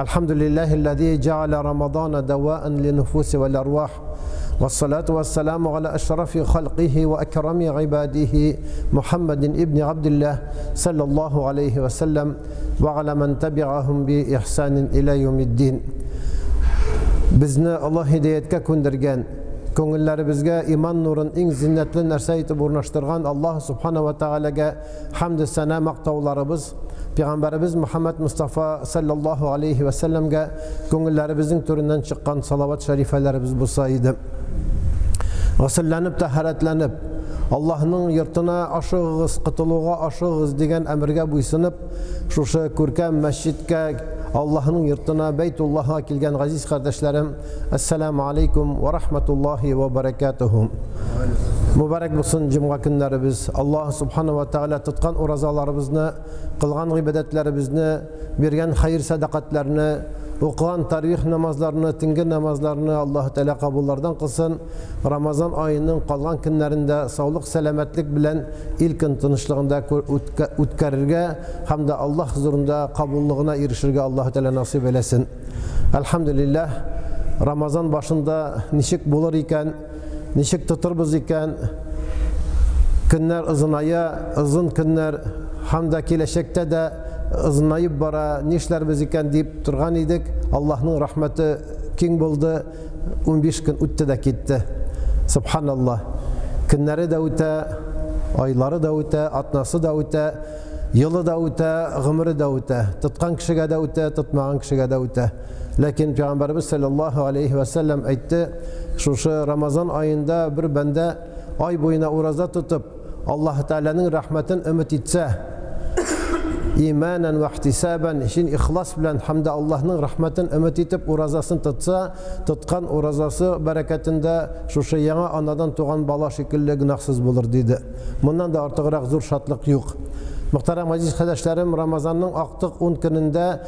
Elhamdülillahi'llezî ceale Ramazâne devâen linufûsi vel ervâh. Vessalatu vesselamu ala eşrefi halqihi ve ekremi ibadihi Muhammedin İbni Abdillah sallallahu aleyhi ve sellem ve ala men tebi'ahum bi ihsanin ila yevmiddin. Bizni Allah hidayetke kundirgen, ko'ngillerimizga iman nurun eng zinnatli narsa etib o'rnashtirgan Allah subhanahu va taolaga hamd sana maqtovlarimiz, Peygamberimiz Muhammed Mustafa sallallahu aleyhi ve sellem'ge ko'ngillerimizning to'ridan chiqqan salovat sharifalarimiz bo'lsa edi. G'uslanib, tahoratlanib, Allah'ның yurtuna aşığız, qutuluğa aşığız degan əmrga bo'ysunib, şuşa ko'rkam masjidga, Allah'ның yurtuna, Beytullah'a kelgan aziz kardeşlerim, Esselamu Aleyküm ve Rahmetullahi ve Berekatuhu. Mübarek olsun cuma günlerimiz. Allah Subhanahu ve Teala tutkan urazalarımızı, kılgan ibadetlerimizi, bergen hayır sadakatlerini, okuyan tarih namazlarını, tingi namazlarını Allah Teala kabullardan kılsın. Ramazan ayının kalgan günlerinde sağlık, selametlik bilen ilkin tınışlığında ütkərirge, hem de Allah huzurunda kabulluğuna erişirge Allah Teala nasip eylesin. Elhamdülillah, Ramazan başında nişik bulur iken, nişik tuturbuz iken, günler ızınaya, ızın günler, hem de kileşekte de ızınayıp bara nişlerimiz iken deyip durgan idik. Allah'ın rahmeti king buldu, 15 gün üttü de gitti. Subhanallah. Günleri de üte, ayları da üte, atnası da üte, yılı da üte, gımırı da üte. Tutkan kişiye de üte, tutmayan kişiye de üte. Lakin Peygamberimiz sallallahu aleyhi ve sellem aytti, şu Ramazan ayında bir bende ay boyuna uraza tutup Allah Teala'nın rahmetin ümit etse, imanen ve ihtisaben, işin ihlas bilen hamda Allah'ın rahmetin ümit etip urazasını tutsa, tutkan urazası bereketinde şu yana anadan doğan bala şekilde günahsız bulur dedi. Bundan da artık zor şatlık yok. Muhterem aziz kardeşlerim, Ramazan'ın aktık 10 gününde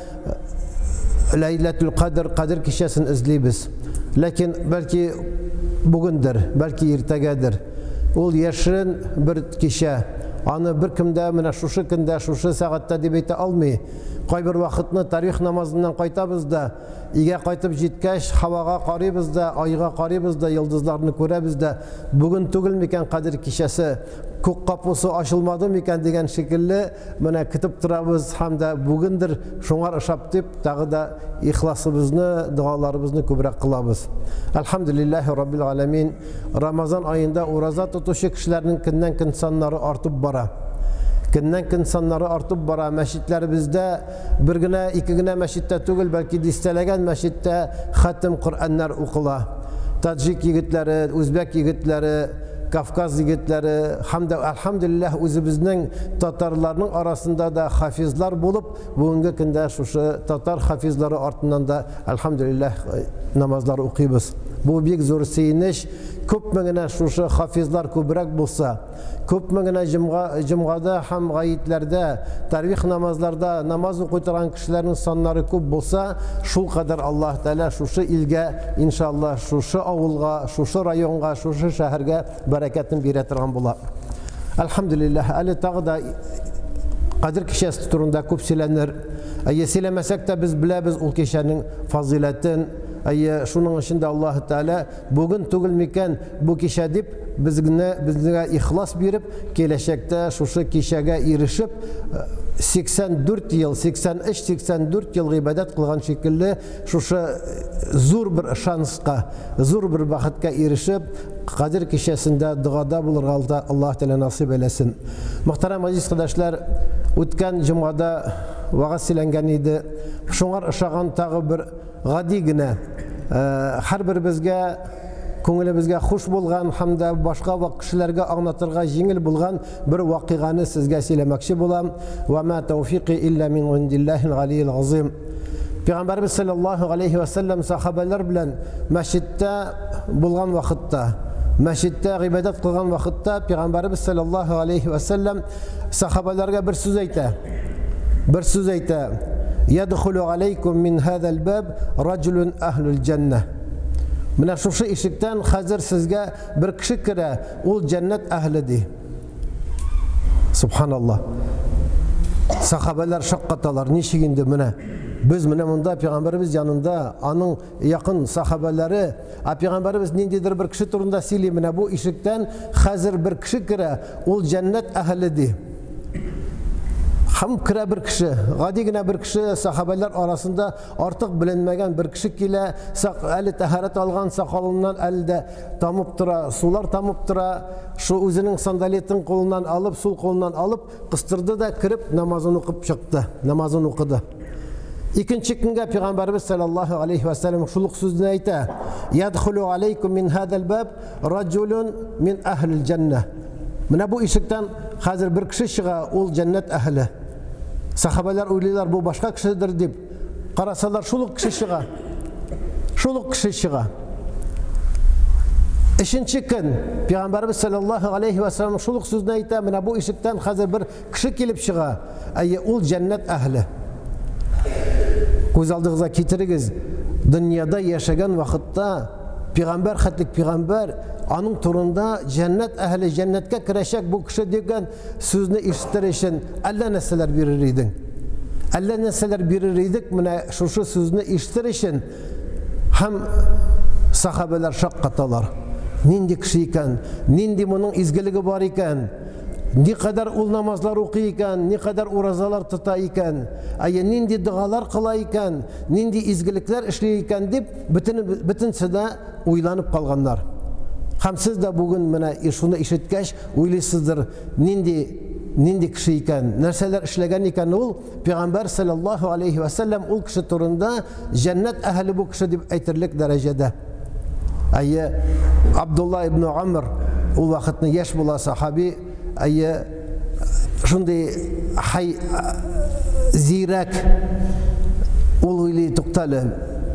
Leyletül Kadir kişisini izleyibiz. Lakin belki bugündür, belki irtegedir. Ol yaşın bir kişi, anı bir kimde, mine şuşu günde, şuşu saatte debeyte almay. Kay bir vakitini tarih namazından kaytabız da, iğe kaytıp jitkeş, havaga qaribız da, ayga qaribız da, yıldızlarını köremiz de, bugün tügülmeken Kadir kişisi, kök kapısı açılmadı mıken degen şekilde mine kitip durabız, hem de bugündür şoňar ışap deyip, dağı da ihlasımızını, dualarımızını köbrek kılabız. Elhamdülillahi Rabbil Alemin, Ramazan ayında uraza tutuşu kişilerinin günden gün sanları artıp bara. Günden gün sanları artıp bara. Meşitlerimizde bir güne, iki güne meşitte tügül, belki distelegen meşitte hatim Kur'anlar okula. Tacik yigitleri, Uzbek yigitleri, Kafkaz yigitleri, elhamdülillah özümüzün Tatarlarının arasında da hafizlar bulup, bugünkü günde şu Tatar hafizleri ardından da elhamdülillah namazları okuyubuz. Bu büyük zor seyiniş, köpmengine şu hafizlar köbrek bulsa, köpmengine cımgada hem gayitlerde, tarvih namazlarda namaz okuyturan kişilerin sanları köp bulsa, şu kadar Allah Teala şu ilge inşallah şu avulga, şu rayonga, şu şehirge bereketin bir etirgan bula. Elhamdülillah, Ali tağı da Kadir kişisi turunda köp silenir. Silemesek de biz bilebiz o kişinin faziletin. Şunun içinde Allah Teala bugün tügülmeken bu kişi deyip bizge ihlas verip gelecekte şu kişiye erişip 84 yıl, 83-84 yıl ibadet kılgan şekilde şu zor bir şanska, zor bir vakitka erişip Kadir kişisinde duada bulur Allah Teala nasip eylesin. Muhterem aziz kardeşler, ötken cumada vaaz silengen idi. Şoňar ışagan tağı bir gadigine, her bir bizge ko'nglimizga xush bo'lgan hamda boshqa kişilerge anlatırga jengil bo'lgan bir vaqigani sizga söylemoqchi bo'lam. Va ma tawfiqi illa min indillahil aliyyil azim. Peygamberimiz sallallahu aleyhi ve sellem sahabeler bilen mescitte bulgan vaqtda, mescitte ibadet kılgan vaqtda Peygamberimiz sallallahu aleyhi ve sellem sahabelerge bir söz ayta. Bir söz ayta. Yadkhulu aleykum min hadal bab rajulun ahlul cenneh. Mine şu işikten hazır sizge bir kişi kire, ol cennet ehlidir. Subhanallah. Sahabeler şakkatalar, nişigindi mine. Biz менә монда Пәйгамбәрбез янында, аның якын сахабалары, Пәйгамбәрбез ниндидер бер кеше турында сөйли, менә бу ишектән хәзер бер кеше керә, ул җәннәт әһле ди. Һәм керә бер кеше, гади генә бер кеше, сахабалар арасында артык беленмәгән бер кеше килә, әле тәһарәт алган, сакалыннан әле дә тамып тора, сулар тамып тора, шу үзенең сандалетін кулыннан алып, сул кулыннан алып, кыстырды да кирип намазын укып чыкты, намазын укыды. İkinci günde Peygamberimiz sallallahu aleyhi ve sellem şuluk sözünü ayta: "Yadkhulu aleykum min hadal bab raculun min ahlil cennet." Менә bu ишектән хәзер бер кеше чыга, ул җәннәт әһле. Сахабалар уйлыйлар, бу башка кешедер дип. Карасалар, шулык кеше чыга. Шулык кеше чыга. Üçüncü gün Peygamberimiz sallallahu aleyhi ve sellem şuluk sözünü ayta: "Менә bu ишектән хәзер бер кеше килеп чыга, ул җәннәт әһле." Күз алдыгызга китерегез, дөньяда яшәгән вакытта Peygamber хәтлек Peygamber аның турында җәннәт әһле, җәннәткә керәчәк бу кеше дигән сүзне ишетер өчен әллә нәрсәләр бирер идең. Әллә нәрсәләр бирер идек менә шушы сүзне ишетер өчен. Һәм сахабалар шаккаталар. Нинди кеше икән, нинди моның изгелеге бар икән, никадәр ул намазлар укый икән, никадәр уразалар тота икән, нинди дугалар кыла икән, нинди изгелекләр эшли икән дип бөтенсе дә уйланып калганнар. Һәм сез дә бүген менә шуны ишеткәч уйлыйсыздыр, нинди кеше икән, нәрсәләр эшләгән икән ул. Пәйгамбәр саллаллаһу алейхи ва саллям ул кеше турында җәннәт әһле бу кеше дип әйтерлек дәрәҗәдә. Абдулла ибн Умар ул вакытны яшь була сахаби, шундый зирәк ул уйлый, туктале,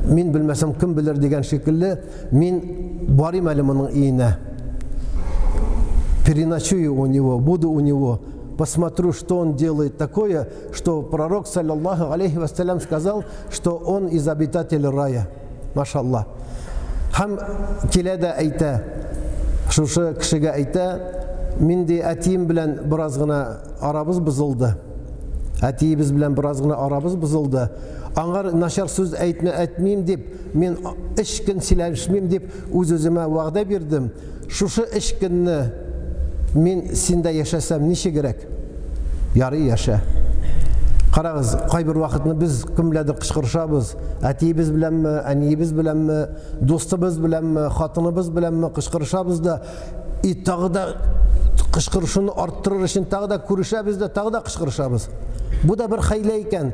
мин белмәсәм кем белер дигән шикелле, мин барим әле моның өенә, переночую у него, буду у него, посмотрю, что он делает такое, что пророк саллаллаху алейхи ва саллям сказал, что он из обитателей рая. Машаллах. Һәм килә дә әйтә, шушы кешегә әйтә: "Минди әтием белән бераз гына арабыз бозылды. Әтиебез белән бераз гына арабыз бозылды. Аңар начар сүз әйтмим дип, мин 3 көн сөйләшмим дип үз-үземә вәгъдә бирдем. Шушы 3 көнне мин синдә яшәсәм ничегрәк? Ярый яшә." Карагыз, кайбер вакытны без кемләдер кычкырышабыз, әтиебез беләнме, әниебез беләнме, достыбыз беләнме, хатыныбыз беләнме кычкырышабыз да, тагы да кычкырышны арттырыр өчен тагы да күрешәбез дә, тагы да кычкырышабыз. Бу да бер хәйлә икән.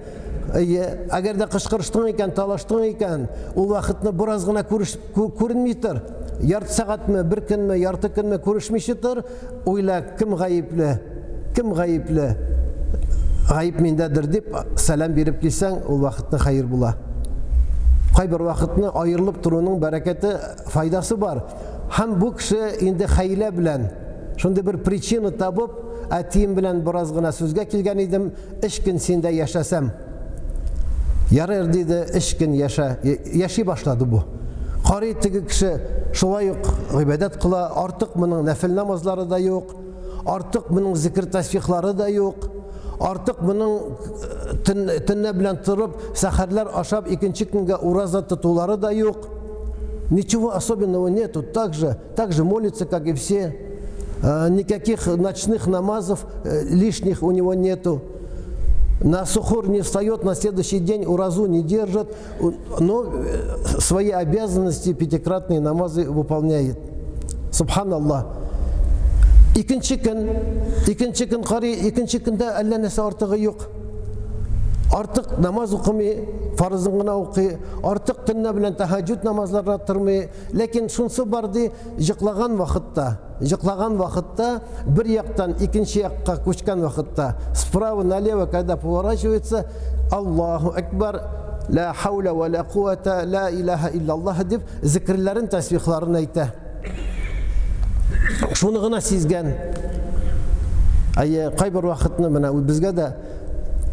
Әгәр дә кычкырыштың икән, талаштың икән, ул вакытны бераз гына күренмитер. Ярты сәгатьме, бер көнме, ярты көнме күрешмичетер, уйла, кем гаепле? Кем гаепле? Гаеп миндәдер дип сәлам биреп килсәң, ул вакытны хәер була. Кайбер вакытны аерылып торуның бәрәкәте, файдасы бар. Һәм бу кеше инде хәйлә белән, шундый бер причина табып, әтием белән бераз гына сүзгә килгән идем, 3 көн синдә яшәсәм. Ярар диде, 3 көн яши башлады бу. Карый теге кеше шулай ук гыйбадат кыла, артык моның нәфил намазлары да юк, артык моның зикр тасбихлары да юк. Артык моның төнне белән торып, сәхәрләр ашап, икенче көнгә ураза тотулары да юк. Ничего особенного нету, так же молится, как и все. Никаких ночных намазов лишних у него нету. На сухур не встает, на следующий день уразу не держит, но свои обязанности, пятикратные намазы выполняет. Субханаллах. İkinci gün qarı, ikinci gündə əllə nəsə artığı yox. Artıq namaz oxumay, farzın qına oxuy, artıq tünlə bilən təhəccüd namazlarına tırmay. Lakin şunsu bardı, yıqlağan vaxtda, bir yaqdan ikinci yaqqa koşkan vaxtda, sправа налево, когда поворачивается, Allahu Ekber, la havle ve la kuvvete, la ilahe illallah deyip zikirlərin təsbihlarını aytə. Şunu gına sizgən. Kayber vaqtını mənə bizgə də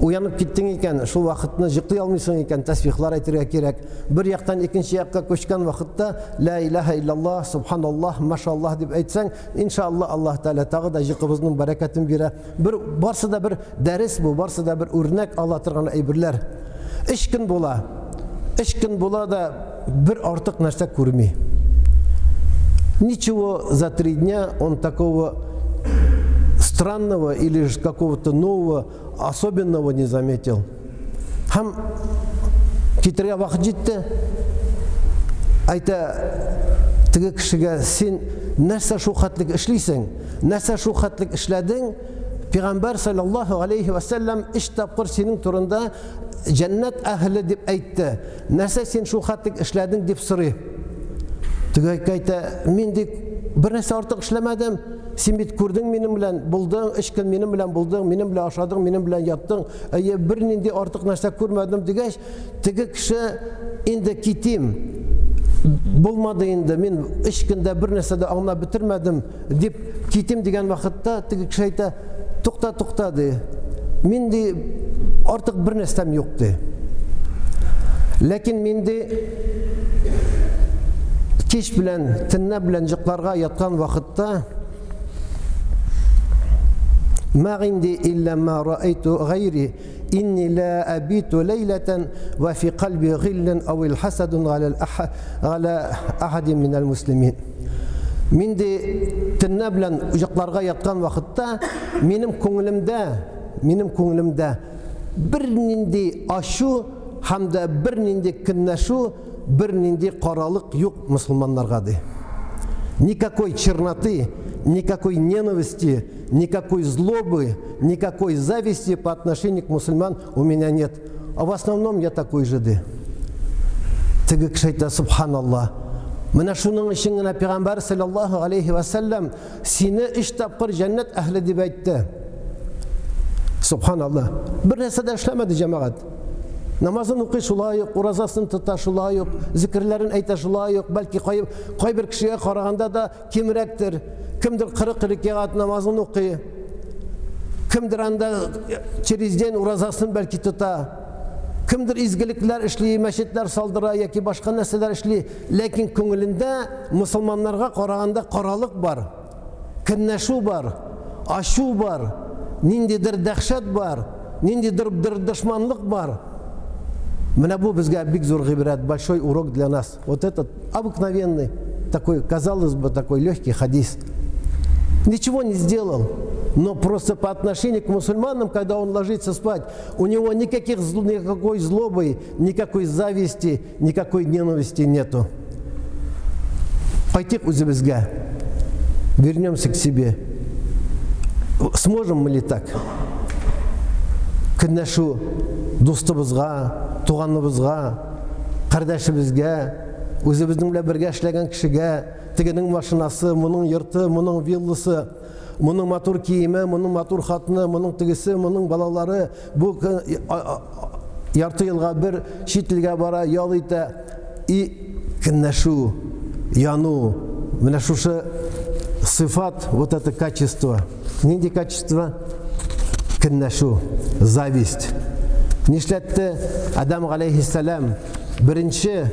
uyanıb gittin ikən, şu vaqtını jıqlay almıysan ikən təsbihlar aytırğa kerak. Bir yaqdan ikinci yaqqa koşkan vaqtda la ilahe illallah, subhanallah, maşallah deyib aytsan, inşallah Allah Teala tağı da jıqımızın bərəkətini verə. Barsı da bir dəris bu, barsı da bir örnək alatırğan əybirlər. 3 gün була. 3 gün була да bir артык нәрсә күрми. Ничего за 3 дня он такого странного или какого-то нового, особенного не заметил. Һәм китергә вакыт җитте. Айта теге кешегә, син нәрсә шул хәтлек эшлисең? Нәрсә шул хәтлек эшләдең? Пәйгамбәр саллаллаһу алейхи ва саллям 3 тапкыр синең турында җәннәт әһле дип әйтте. Нәрсә син шул хәтлек эшләдең дип сорый. Теге әйтә, мин дип бер нәрсә артык эшләмәдем. Син бит күрдең минем белән, булдың, 3 көн минем белән булдың, минем белән ашадың, минем белән яттың. Әйе, бер нинди артык нәрсә күрмәдем дигәч, теге кеше инде китим. Булмады инде, мин 3 көндә бер нәрсә дә аңлап бетермәдем дип китим дигән вакытта теге кеше әйтә, тукта ди. Мин ди артык бер нәрсәм юк ди. Ләкин мин ди кич белән, төнне белән йокларга яткан вакытта ما عندي إلا ما رأيت غيري إني لا أبيت ليلة وفي قلبي غل أو الحسد على أحد من المسلمين. من دي تنبلن يقلرغا يتقان وقتا منم كونلمدا برنندي أشو حمدا برنندي كنشو برنندي قرالق يوق مسلمانلارغا دي. Никакой черноты, никакой ненависти, никакой злобы, никакой зависти по отношению к мусульман у меня нет. А в основном я такой же. Теге кеше әйтә, субханаллах. Менә шуның өчен генә Пәйгамбәр саллаллаһу алейхи ва саллям сине 3 тапкыр җәннәт әһле дип әйтте. Субханаллах. Бер нәрсә дә эшләмәде җәмәгать. Намазын укый шулай ук, уразасын тота шулай ук, зикрләрен әйтә шулай ук, бәлки кайбер кешегә караганда да кимрәктер. Кемдер 40 рәкъат намазын укый. Кемдер анда через день уразасын бәлки тота. Кемдер изгелекләр эшли, мәчетләр салдыра яки башка нәрсәләр эшли, ләкин күңелендә мусламаннарга караганда каралык бар, көннәшү бар, ашу бар, ниндидер дәһшәт бар, ниндидер дошманлык бар. Менә бу безгә бик зур гыйбрәт, большой урок для нас. Вот этот обыкновенный, такой, казалось бы, такой легкий хадис. Ничего не сделал, но просто по отношению к мусульманам, когда он ложится спать, у него никакой злобы, никакой зависти, никакой ненависти нету. Пойти үзебезгә, вернемся к себе. Сможем мы ли так? Көннәшү дустыбызга, туганыбызга, кардәшебезгә, үзебезнең белән бергә эшләгән кешегә, тегенең машинасы, моның йорты, моның вилласы, моның матур киеме, моның матур хатыны, моның тегесе, моның балалары, бу ярты елга бер чит илгә бара, ял итә, и көннәшү, яну, менә шушы сыйфат, вот это качество. Нинди качество? Көннәшү, зависть. Нишләтте Адам алейхиссалам, беренче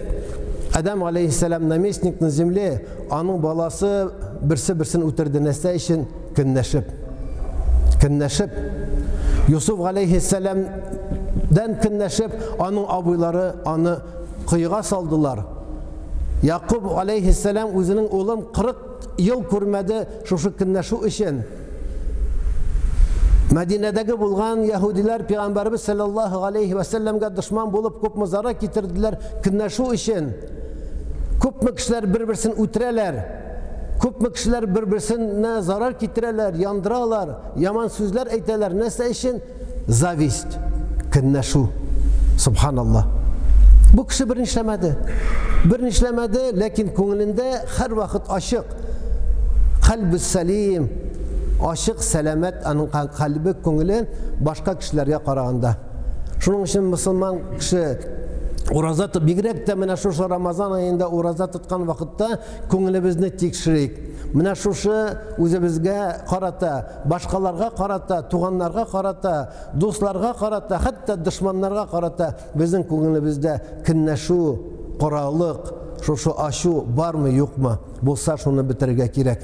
Адам алейхиссалам наместник на земле, аның баласы берсе-берсен үтерде нәрсә өчен? Көннәшеп. Юсуф алейхиссаламдан көннәшеп, аның абыйлары аны кыйга салдылар. Якуб алейхиссалам үзенең улын 40 ел күрмәде шушы көннәшү өчен. Мәдинәдәге булган яһудилар Пәйгамбәрбез саллаллаһу алейхи ва саллямга дошман булып күпме зарар китерделәр көннәшү өчен. Күпме кешеләр бер-берсен үтерәләр. Күпме кешеләр бер-берсенә зарар китерәләр, яндыралар, яман сүзләр әйтәләр. Нәрсә өчен? Зависть, көннәшү. Субханаллах. Бу кеше бер нишләмәде, ләкин күңелендә һәр вакыт ачык. Калбы салим, ачык, сәламәт аның калбы, күңеле башка кешеләргә караганда. Шуның өчен мусульман кеше ураза тотып, бигрәк тә менә шушы Рамазан аенда ураза тоткан вакытта күңелебезне тикшерик. Менә шушы үзебезгә карата, башкаларга карата, туганнарга карата, дусларга карата, хәтта дошманнарга карата безнең күңелебездә көннәшү, каралык, шушы ашу бармы, юкмы? Булса шуны бетерергә кирәк.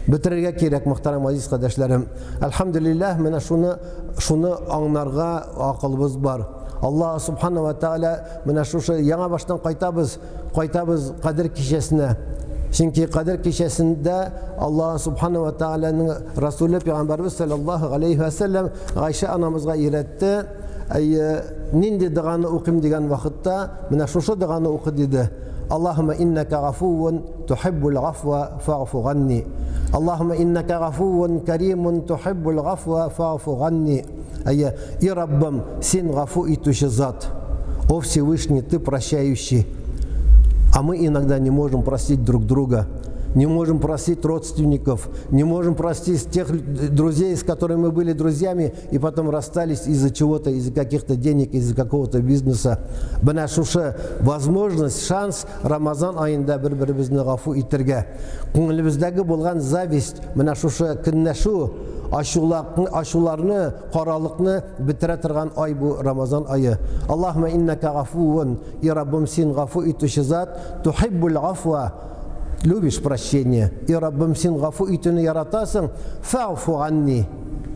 Мөхтәрәм азиз кардәшләрем. Әлхәмдүлиллаһ, менә шуны аңларга акылыбыз бар. Алла субхана ва тағала менә шушы яңа баштан кайтабыз Кадир кичәсенә. Чөнки Кадир кичәсендә Алла субхана ва тағаланың Расулы Пәйгамбәрбез саллаллаху алейхи ва саллям Айша анамызга өйрәтте. Нинди дұғаны оқым деген вақытта менә шушы дұғаны оқы диде. Аллахумма иннака гафуун тухиббул гафва фаъфу ганни. Аллахумма иннака гафуун каримун тухиббул гафва фаъфу ганни. И Раббам, сен гафу итучий зат. О Всевышний, ты прощающий. А мы иногда не можем простить друг друга. Не можем простить родственников, не можем простить тех друзей, с которыми мы были друзьями, и потом расстались из-за чего-то, из-за каких-то денег, из-за какого-то бизнеса. Бына шушы возможность, шанс Рамазан айында бір-бірімізді гафу итәргә. Күңелебездәге булган зависть, бына шушы көнләшү, ашуларны, каралыкны бетерә торган ай бу Рамазан айы. Аллаһумма иннака гафуун, и Раббым, син гафу итүче зат, тухиббул гафва. Любишь прощение, и Раббым, син гафу итүне яратасың, фаъфу ганни,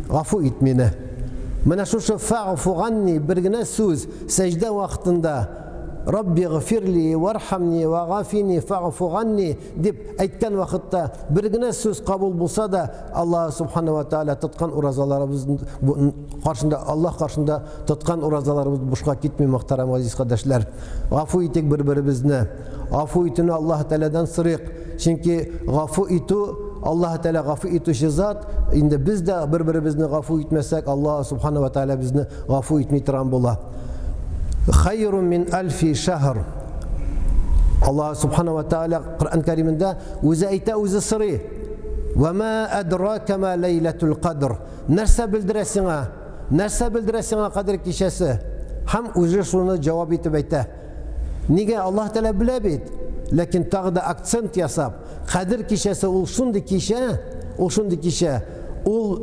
гафу ит мине. Менә шушы фаъфу ганни бер генә сүз сәҗдә вакытында Рабби гфирли вархамни вагафини фаъфу ганни дип әйткән вакытта бер генә сүз кабул булса да, Аллаһ субхана ва тааля тоткан уразаларыбыз каршында, Аллаһ каршында тоткан уразаларыбыз бушка китми. Мөхтәрәм газиз кардәшләр, гафу итик бер-беребезне. Гафу итүне Аллаһ Тәаләдән сырыйк. Чөнки гафу итү, Аллаһ Тәалә гафу итүче зат. Инде без дә бер-беребезне гафу итмәсәк, Аллаһ субхана ва тааля безне гафу итми торган була. Хайрун мин альфи шахр. Аллаһ субхана ва тааля Коръән Кәримендә үзе әйтә, үзе сырый. Ва ма адрака ма ләйләтул кадр. Нәрсә белдерә сиңа Кадир кичәсе? Һәм үзе шуны җавап итеп әйтә. Нигә? Аллаһ Тәалә белә бит. Ләкин тагы да акцент ясап, Кадир кичәсе ул шундый кичә, ул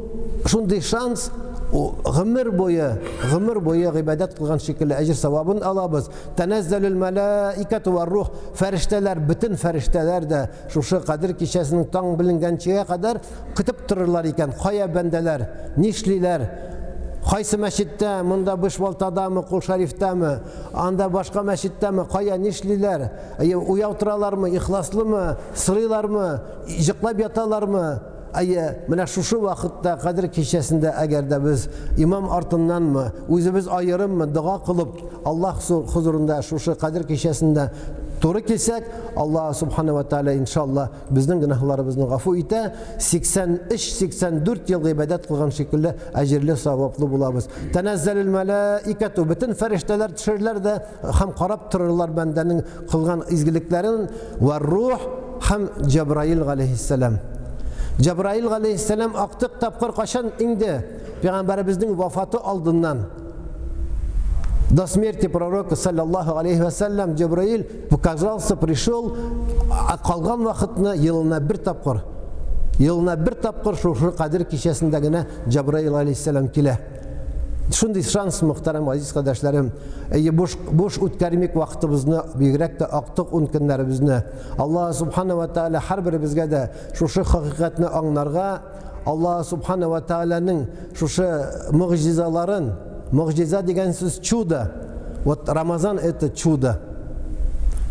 шундый шанс, гомер буе гыйбадат кылган шикелле әҗр савабын алабыз. Таназзалул малаикату вар рух. Фәрештәләр, бөтен фәрештәләр дә шушы Кадир кичәсенең таң беленгәнчегә кадәр көтеп торырлар икән. Кая бәндәләр, нишлиләр? Кайсы мәчеттә, монда Бишбалтадамы, Кул-Шарифтамы, анда башка мәчеттәме, кая нишлиләр? Уяу торалармы, ихласлымы, сырыйлармы, җыклап яталармы? Менә шушы вакытта Кадир кичәсендә әгәр дә без имам артыннанмы, үзебез аерыммы дуга кылып Аллаһ хузурында шушы Кадир кичәсендә туры килсәк, Аллаһ субхана ва тааля иншаллах безнең гөнаһларыбызны гафу итә. 83-84 ел гыйбадат кылган шикелле әҗрле саваплы булабыз. Таназзалул малаикату, бөтен фәрештәләр төшерләр дә һәм карап торырлар бәндәнең кылган изгелекләрен. Ва рух һәм Җабраил галейһиссалам. Җабраил галейһиссалам актык тапкыр кашан инде Пәйгамбәребезнең вафаты алдыннан. До смерти пророка, саллаллаху алейхи ва саллям, Җабраил показался, пришел, калган вакытны елына бер тапкыр шушы Кадир кичәсендә генә Җабраил алейһиссалам килә. Шундый шанс, мөхтәрәм азиз кардәшләрем, буш үткәрмик вакытыбызны, бигрәк тә актык көннәребезне Аллаһ субхана ва тааля һәрберебезгә дә шушы хакыйкатьне аңларга, Аллаһ субхана ва тааляның шушы мөгъҗизаларын, мөгъҗиза дигән сүз чудо. Вот Рамазан это чудо.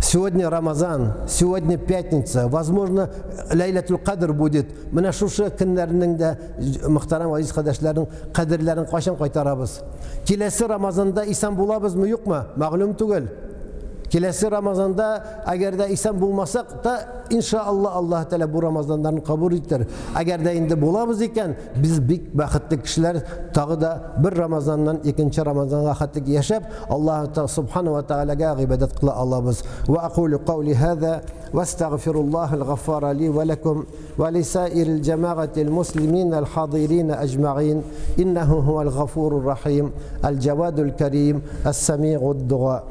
Сегодня Рамазан, сегодня пятница, возможно, Ләйләтул Кадр будет. Менә шушы көннәрнең дә, мөхтәрәм азиз кардәшләрнең, кадерләрен кайчан кайтарабыз? Киләсе Рамазанда исән булабызмы, юкмы? Мәгълүм түгел. Киләсе Рамазанда әгәр дә исән булмасак та, иншааллах Аллаһ Тәалә бу Рамазаннарны кабул итер. Әгәр дә инде булабыз икән, без бик бәхетле кешеләр, тагы да бер Рамазаннан икенче Рамазанга хәтлек яшәп, Аллаһ субхана ва тааляга гыйбадат кыла алабыз. Ва aqulu qawli hadha wastaghfirullahal ghaffara li wa lakum wa li sa'iril jama'atil muslimin al hadirin ajma'in innahu huwal ghafurur rahim al jawadul karim as sami'ud du'a.